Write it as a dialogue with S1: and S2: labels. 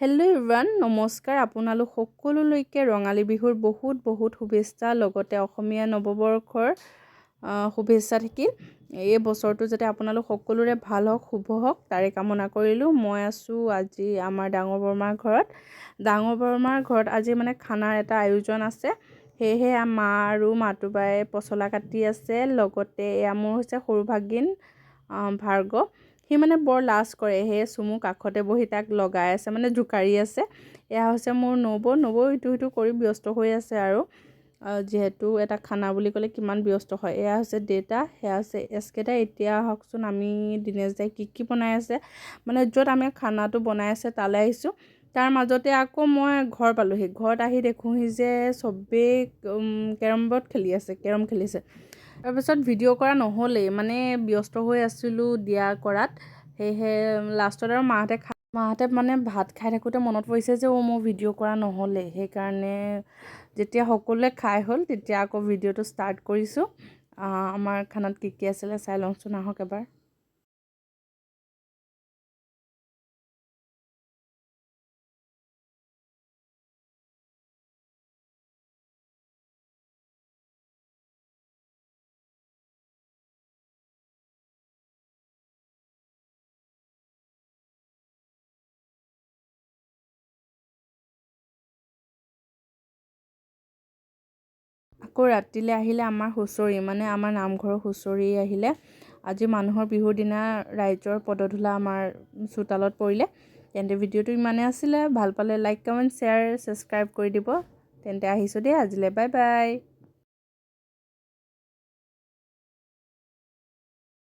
S1: Hello' everyone, নমস্কাৰ। আপোনালোক সকলোলৈকে ৰঙালী বিহুৰ বহুত শুভেচ্ছা, লগতে অসমীয়া নৱবৰ্ষৰ শুভেচ্ছা থাকিল। এই বছৰটো যাতে আপোনালোক সকলোৰে ভাল হওক, শুভ হওক, তাৰে কামনা কৰিলোঁ। মই আছোঁ আজি আমাৰ ডাঙৰ বৰমাৰ ঘৰত। ডাঙৰ বৰমাৰ ঘৰত আজি মানে খানাৰ এটা আয়োজন আছে। সেয়েহে মা আৰু মাতুবাই পচলা কাটি আছে। লগতে এয়া মোৰ হৈছে সৰু ভাগিন ভাৰ্গৱ। সি মানে বৰ লাজ কৰে, সেয়ে চুমু কাষতে বহি তাক লগাই আছে, মানে জোকাৰি আছে। এয়া হৈছে মোৰ নবৌ ইটো কৰি ব্যস্ত হৈ আছে আৰু যিহেতু এটা খানা বুলি ক'লে কিমান ব্যস্ত হয়। এয়া হৈছে দেউতা, সেয়া হৈছে এচকেইটা। এতিয়া আহকচোন আমি দিনেশ দাই কি বনাই আছে, মানে য'ত আমি খানাটো বনাই আছে তালৈ আহিছোঁ। তাৰ মাজতে আকৌ মই ঘৰ পালোঁহি। ঘৰত আহি দেখোঁহি যে চবেই কেৰম খেলিছে। তাৰপিছত ভিডিঅ' কৰা নহ'লেই, মানে ব্যস্ত হৈ আছিলোঁ দিয়া কৰাত। সেয়েহে লাষ্টত আৰু মাহঁতে মানে ভাত খাই থাকোঁতে মনত পৰিছে যে মোৰ ভিডিঅ' কৰা নহ'লে। সেইকাৰণে যেতিয়া সকলোৱে খাই হ'ল তেতিয়া আকৌ ভিডিঅ'টো ষ্টাৰ্ট কৰিছোঁ। আমাৰ খানাত কি আছিলে চাই লওঁচোন, আহক এবাৰ। আকৌ ৰাতিলৈ আহিলে আমাৰ হুঁচৰি, মানে আমাৰ নামঘৰৰ হুঁচৰি আহিলে। আজি মানুহৰ বিহুৰ দিনা ৰাইজৰ পদধূলা আমাৰ চোতালত পৰিলে। তেন্তে ভিডিঅ'টো ইমানেই আছিলে। ভাল পালে লাইক, কমেণ্ট, শ্বেয়াৰ, ছাবস্ক্ৰাইব কৰি দিব। তেন্তে আহিছোঁ দেই আজিলৈ, বাই বাই।